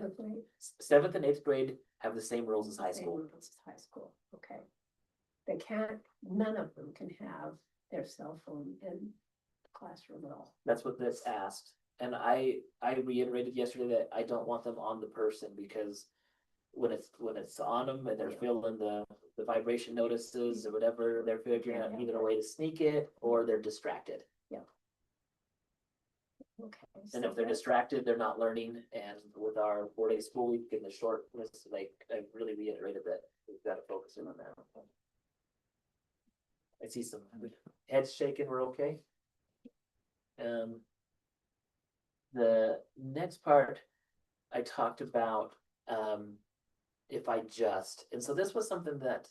7th and 8th grade have the same rules as high school. High school, okay. They can't, none of them can have their cell phone in the classroom at all. That's what this asked. And I reiterated yesterday that I don't want them on the person, because when it's on them and they're feeling the vibration notices or whatever, they're figuring out either a way to sneak it or they're distracted. Okay. And if they're distracted, they're not learning. And with our 4-day school week and the shortness, like, I really reiterated that we've got to focus in on that. I see some heads shaking. We're okay. The next part I talked about, if I just, and so this was something that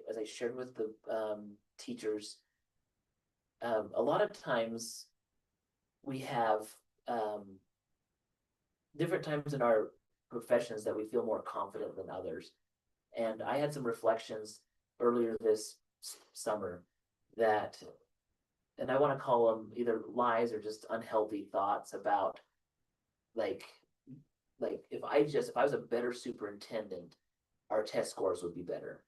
as I shared with the teachers, a lot of times we have different times in our professions that we feel more confident than others. And I had some reflections earlier this summer that, and I want to call them either lies or just unhealthy thoughts about, like if I was a better superintendent, our test scores would be better.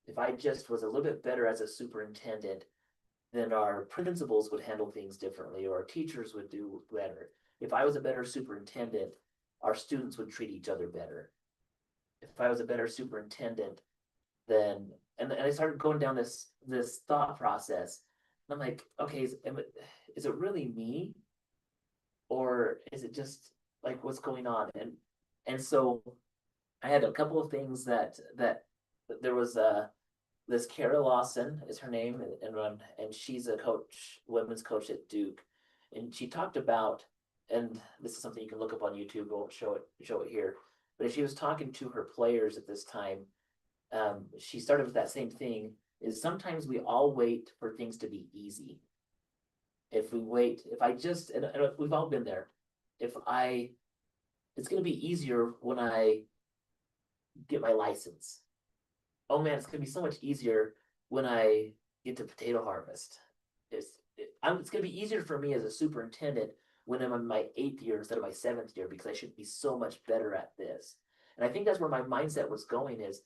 If I just was a little bit better as a superintendent, then our principals would handle things differently, or our teachers would do better. If I was a better superintendent, our students would treat each other better. If I was a better superintendent, then, and I started going down this thought process. And I'm like, okay, is it really me? Or is it just like what's going on? And so I had a couple of things that there was this Kara Lawson is her name, and she's a coach, women's coach at Duke. And she talked about, and this is something you can look up on YouTube, we'll show it here. But she was talking to her players at this time, she started with that same thing, is sometimes we all wait for things to be easy. If we wait, if I just, and we've all been there, it's gonna be easier when I get my license. Oh man, it's gonna be so much easier when I get to potato harvest. It's gonna be easier for me as a superintendent when I'm in my 8th year instead of my 7th year, because I should be so much better at this. And I think that's where my mindset was going, is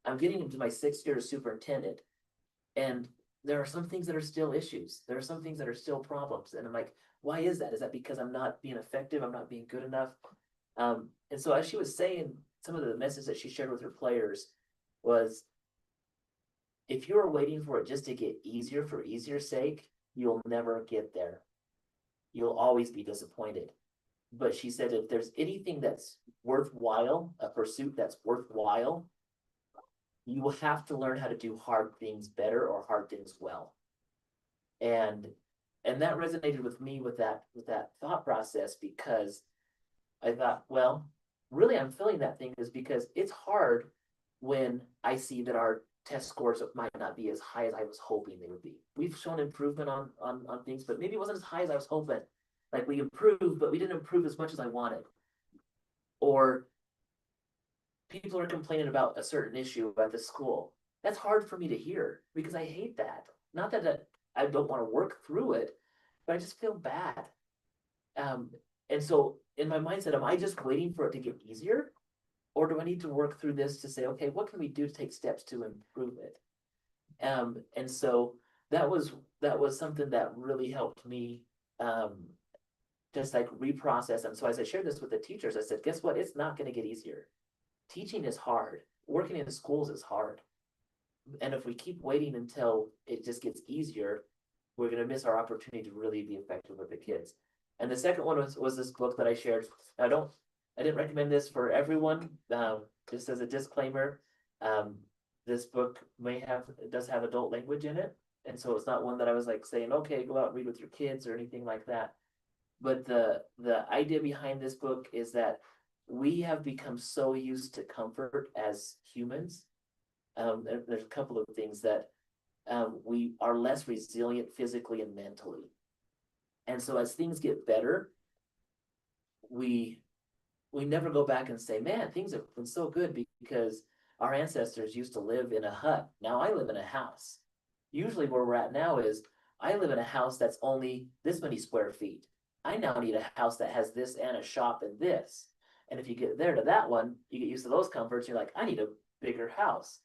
I'm getting into my 6th year as superintendent, and there are some things that are still issues. There are some things that are still problems. And I'm like, why is that? Is that because I'm not being effective? I'm not being good enough? And so as she was saying, some of the messages that she shared with her players was, if you're waiting for it just to get easier for easier's sake, you'll never get there. You'll always be disappointed. But she said, if there's anything that's worthwhile, a pursuit that's worthwhile, you will have to learn how to do hard things better or hard things well. And that resonated with me with that thought process, because I thought, well, really I'm feeling that thing is because it's hard when I see that our test scores might not be as high as I was hoping they would be. We've shown improvement on things, but maybe it wasn't as high as I was hoping. Like, we improved, but we didn't improve as much as I wanted. Or people are complaining about a certain issue at the school. That's hard for me to hear, because I hate that. Not that I don't want to work through it, but I just feel bad. And so in my mindset, am I just waiting for it to get easier? Or do I need to work through this to say, okay, what can we do to take steps to improve it? And so that was something that really helped me, just like reprocess. And so as I shared this with the teachers, I said, guess what? It's not going to get easier. Teaching is hard. Working in schools is hard. And if we keep waiting until it just gets easier, we're going to miss our opportunity to really be effective with the kids. And the second one was this book that I shared. I didn't recommend this for everyone. Just as a disclaimer, this book does have adult language in it. And so it's not one that I was like saying, okay, go out and read with your kids or anything like that. But the idea behind this book is that we have become so used to comfort as humans. There's a couple of things that we are less resilient physically and mentally. And so as things get better, we never go back and say, man, things have been so good because our ancestors used to live in a hut. Now I live in a house. Usually where we're at now is, I live in a house that's only this many square feet. I now need a house that has this and a shop and this. And if you get there to that one, you get used to those comforts. You're like, I need a bigger house.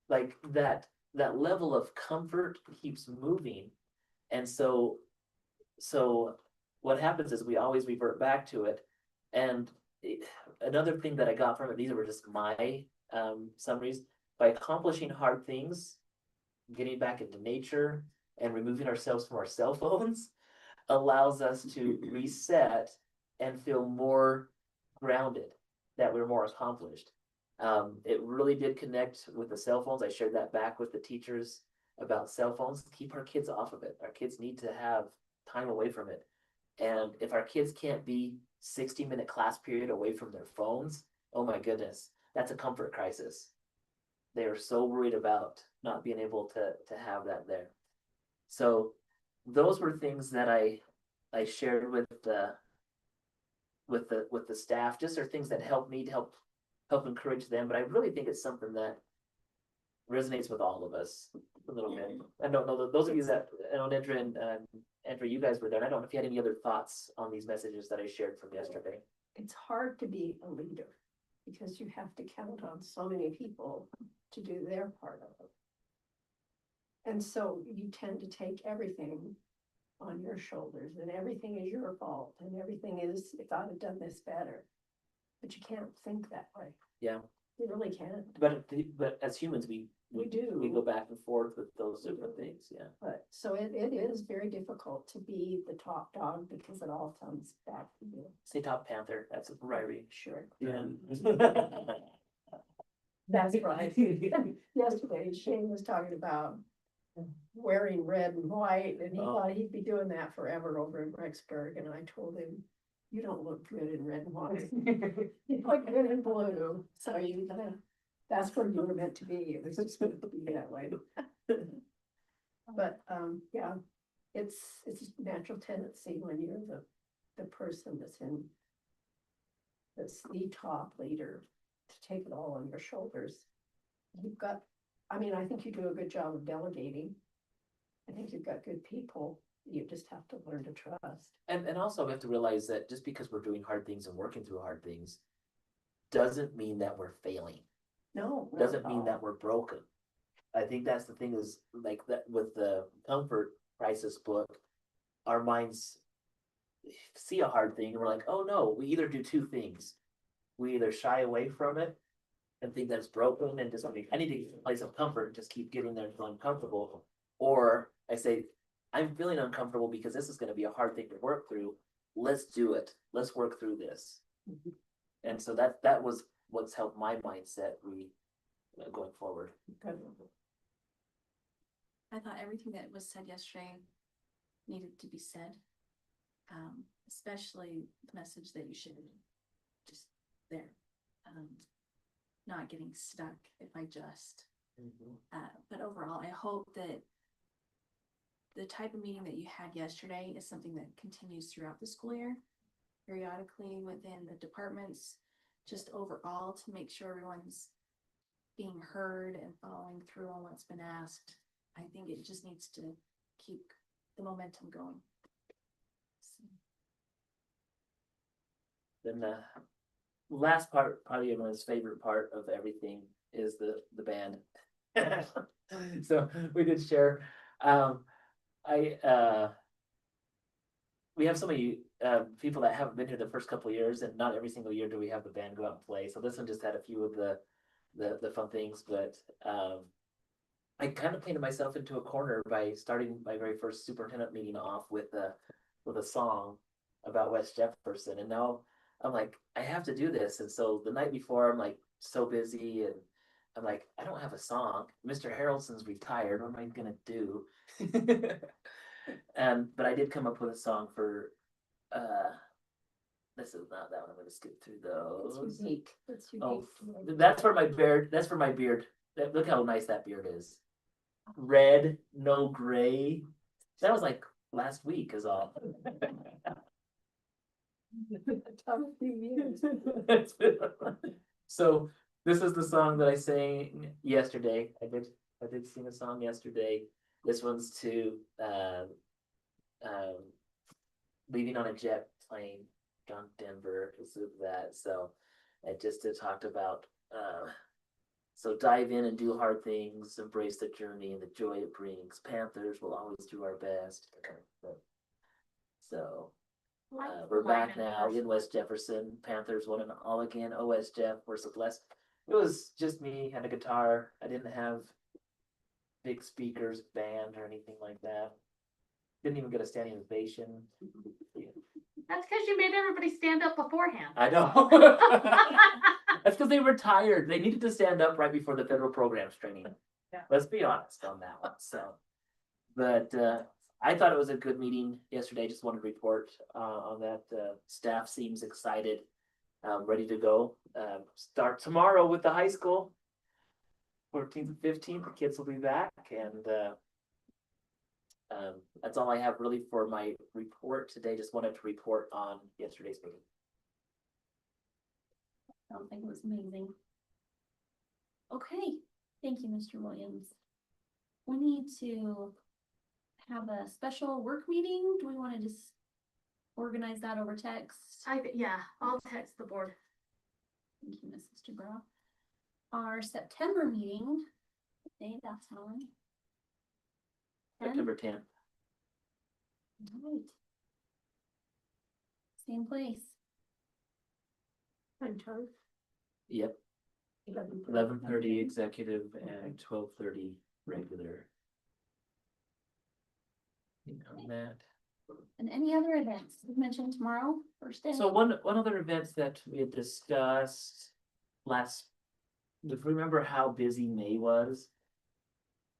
Like that level of comfort keeps moving. And so what happens is we always revert back to it. And another thing that I got from it, these were just my summaries, by accomplishing hard things, getting back into nature, and removing ourselves from our cell phones allows us to reset and feel more grounded, that we're more accomplished. It really did connect with the cell phones. I shared that back with the teachers about cell phones. Keep our kids off of it. Our kids need to have time away from it. And if our kids can't be 60-minute class period away from their phones, oh my goodness, that's a comfort crisis. They are so worried about not being able to have that there. So those were things that I shared with the staff. Just are things that help me to help encourage them. But I really think it's something that resonates with all of us a little bit. I don't know, those of you that, I know Nedra and Andrew, you guys were there. I don't know if you had any other thoughts on these messages that I shared from yesterday. It's hard to be a leader because you have to count on so many people to do their part of it. And so you tend to take everything on your shoulders, and everything is your fault, and everything is, if I'd have done this better. But you can't think that way. Yeah. You really can't. But as humans, we do. We go back and forth with those different things. Yeah. But so it is very difficult to be the top dog because it all comes back to you. Say top panther. That's right. Sure. Yeah. That's right. Yesterday, Shane was talking about wearing red and white, and he thought he'd be doing that forever over in Rexburg, and I told him, you don't look good in red and white. You look good in blue, so you gotta That's where you were meant to be. It was just meant to be that way. But, yeah, it's a natural tendency when you're the person that's the top leader to take it all on your shoulders. You've got, I mean, I think you do a good job of delegating. I think you've got good people. You just have to learn to trust. And also we have to realize that just because we're doing hard things and working through hard things doesn't mean that we're failing. No. not Doesn't at mean all. that we're broken. I think that's the thing is like that with the comfort crisis book, our minds see a hard thing and we're like, oh no, we either do two things. We either shy away from it and think that it's broken and just I need to get to a place of comfort and just keep getting there until I'm comfortable. Or I say, I'm feeling uncomfortable because this is gonna be a hard thing to work through. Let's do it. Let's work through this. Mhm. And so that was what's helped my mindset going forward. Good. I thought everything that was said yesterday needed to be said. Especially the message that you should just there. Not getting stuck if I just. But overall, I hope that the type of meeting that you had yesterday is something that continues throughout the school year, periodically within the departments, just overall to make sure everyone's being heard and following through on what's been asked. I think it just needs to keep the momentum going. So, Then the last part, probably everyone's favorite part of everything is the band. So we did share, we have so many people that haven't been here the first couple of years, and not every single year do we have the band go out and play. So this one just had a few of the fun things, but I kind of painted myself into a corner by starting my very first superintendent meeting off with a song about West Jefferson, and now I'm like, I have to do this. And so the night before, I'm like so busy, and I'm like, I don't have a song. Mr. Harrelson's retired. What am I gonna do? But I did come up with a song for this is not that one. I'm gonna skip through It's those. unique. It's Oh, unique. that's for my beard. That's for my beard. Look how nice that beard is. Red, no gray. That was like last week is all. Tough few years. It's been- So this is the song that I sang yesterday. I did sing a song yesterday. This one's to leaving on a jet plane, John Denver, this is that. So I just talked about so dive in and do hard things, embrace the journey and the joy it brings. Panthers will always do our best. So we're back now in West Jefferson. Panthers won an all again. OS Jeff, we're so blessed. It was just me and a guitar. I didn't have big speakers, band, or anything like that. Didn't even get a standing ovation. That's because you made everybody stand up beforehand. I know. That's because they were tired. They needed to stand up right before the federal programs training. Yeah. Let's be honest on that one. So, but I thought it was a good meeting yesterday. Just wanted to report on that. Staff seems excited, ready to go. Start tomorrow with the high school. 14th and 15th, the kids will be back, and that's all I have really for my report today. Just wanted to report on yesterday's meeting. I don't think it was amazing. Okay, thank you, Mr. Williams. We need to have a special work meeting. Do we want to just organize that over text? Yeah, I'll text the board. Thank you, Mrs. DeBrow. Our September meeting, okay, that's on. September 10th. Right. Same place. And time. Yep. 11:30 executive and 12:30 regular. On that. And any other events you mentioned tomorrow, first day? So one other event that we had discussed last, if we remember how busy May was.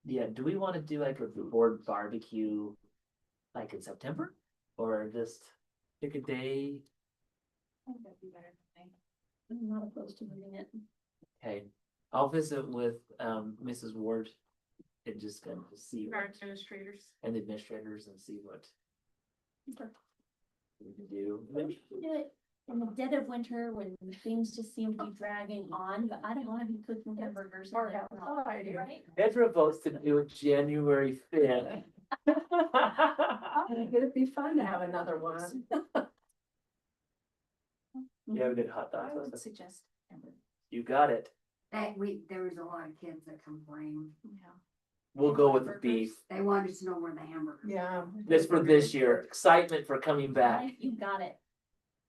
Yeah, do we want to do like a board barbecue like in September? Or just pick a day? I think that'd be better than I'm not opposed to moving it. Okay, I'll visit with Mrs. Ward and just kind of see Our what, administrators. and the administrators and see what Okay. we can do. We can do it in the dead of winter when things just seem to be dragging on, but I don't wanna be cooking hamburgers. Or and whatnot, outside, yeah. right? Petra votes to do it January 5th. It'd be fun to have another one. You have good hot I dogs. would suggest hamburger. You got it. There was a lot of kids that complained. Yeah. We'll go with the Hamburgers. beef. They wanted to know where the hamburgers. Yeah. This for this year. Excitement for coming back. You got it.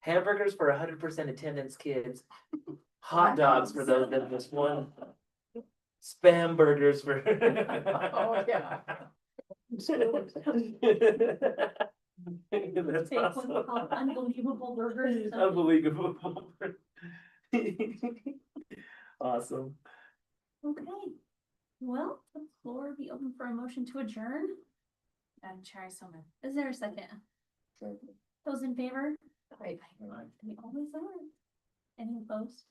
Hamburgers for 100% attendance kids. Hot dogs for those that just won. Spam burgers for. Oh, yeah. That's Take one called awesome. Unbelievable Burgers. or something. Unbelievable. Awesome. Okay. Well, the floor be open for a motion to adjourn. Madam Chair, I so moved. Is there a second? Those in favor? Right. We always are. Any opposed?